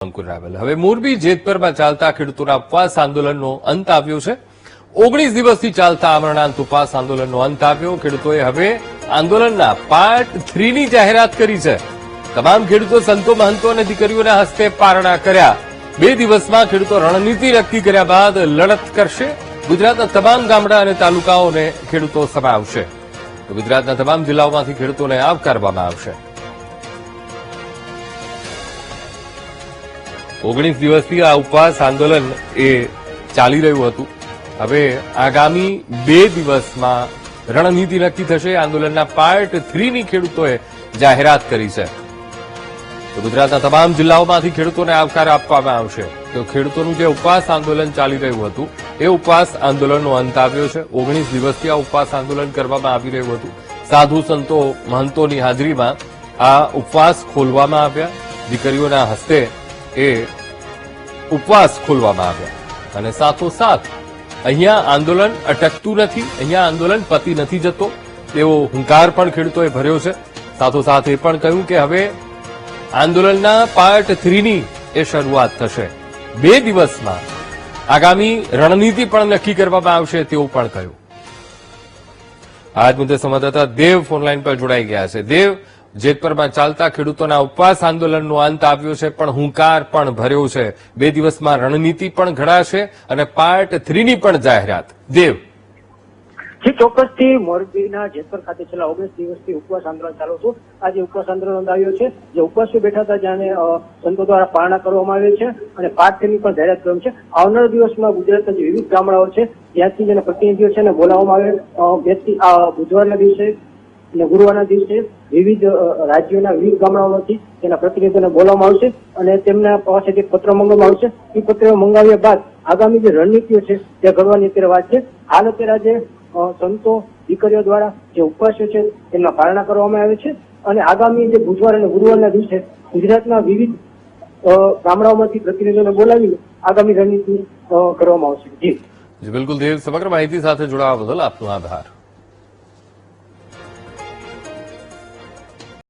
અંકુર રાવલ હવે મોરબી જેતપરમાં ચાલતા ખેડૂતોના ઉપવાસ આંદોલનનો અંત આવ્યો છે। 19 દિવસથી ચાલતા આમરણાંત ઉપવાસ આંદોલનનો અંત આવ્યો। ખેડૂતોએ હવે આંદોલનના પાર્ટ 3 ની જાહેરાત કરી છે। તમામ ખેડૂતો સંતો મહંતો અને દીકરીઓના હસ્તે પારણા કર્યા। 2 દિવસમાં ખેડૂતો રણનીતિ નક્કી કર્યા બાદ લડત કરશે। ગુજરાતના તમામ ગામડા અને તાલુકાઓને ખેડૂતો સમાવશે। ગુજરાતના તમામ જિલ્લાઓમાંથી ખેડૂતોને આવકારવામાં આવશે। 19 દિવસથી આ ઉપવાસ આંદોલન એ ચાલી રહ્યું હતું। હવે આગામી 2 દિવસમાં રણનીતિ નક્કી થશે। આંદોલનના પાર્ટ 3 ની ખેડૂતોએ જાહેરાત કરી છે। તો ગુજરાતના તમામ જિલ્લાઓમાંથી ખેડૂતોને આવકાર આપવામાં આવશે। તો ખેડૂતોનું જે ઉપવાસ આંદોલન ચાલી રહ્યું હતું એ ઉપવાસ આંદોલનનો અંત આવ્યો છે। 19 દિવસથી આ ઉપવાસ આંદોલન કરવામાં આવી રહ્યું હતું। સાધુ સંતો મહંતોની હાજરીમાં આ ઉપવાસ ખોલવામાં આવ્યા। દીકરીઓના હસ્તે એ ઉપવાસ ખોલવામાં આવ્યા અને સાથોસાથ અહીંયા આંદોલન અટકતું નથી, અહીંયા આંદોલન પતી નથી જતો તેવો હુંકાર પણ ખેડૂતોએ ભર્યો છે। સાથોસાથ એ પણ કહ્યું કે હવે આંદોલનના પાર્ટ 3 ની એ શરૂઆત થશે। 2 દિવસમાં આગામી રણનીતિ પણ નક્કી કરવામાં આવશે તેવું પણ કહ્યું। આજ મુદ્દે સંવાદદાતા દેવ ફોનલાઈન પર જોડાઈ ગયા છે। દેવ, જેતપરમાં ચાલતા ખેડૂતોના ઉપવાસ આંદોલનનો અંત આવ્યો છે પણ હુંકાર પણ ભર્યો છે। 2 દિવસમાં રણનીતિ પણ ઘડાશે અને પાર્ટ 3 ની પણ જાહેરાત। દેવ, જી ચોક્કસથી મોરબીના જેતપર ખાતે છેલ્લા 19 દિવસથી ઉપવાસ આંદોલન ચાલુ હતું। આજે ઉપવાસ આંદોલન આવ્યો છે। જે ઉપવાસીઓ બેઠા હતા જાણે સંતો દ્વારા પારણા કરવામાં આવે છે અને પાર્ટ 3 ની પણ જાહેરાત કરવામાં છે। આવનારા દિવસમાં ગુજરાતના જે વિવિધ ગામડાઓ છે ત્યાંથી જેના પ્રતિનિધિઓ છે ને બોલાવવામાં આવે। બુધવારના દિવસે અને ગુરુવારના દિવસે વિવિધ રાજ્યોના વિવિધ ગામડાઓમાંથી તેના પ્રતિનિધિઓને બોલાવવામાં આવશે અને તેમના પાસેથી પત્ર મંગાવવામાં આવશે। એ પત્ર મંગાવ્યા બાદ આગામી જે રણનીતિઓ છે તે ઘડવાની અત્યારે વાત છે। હાલ અત્યારે આજે સંતો દીકરીઓ દ્વારા જે ઉપવાસીઓ છે તેમના પારણા કરવામાં આવે છે અને આગામી જે બુધવાર અને ગુરુવારના દિવસે ગુજરાતના વિવિધ ગામડાઓમાંથી પ્રતિનિધિઓને બોલાવીને આગામી રણનીતિ કરવામાં આવશે। જી બિલકુલ દેવ, સમગ્ર માહિતી સાથે જોડાવા બદલ આપનો આભાર।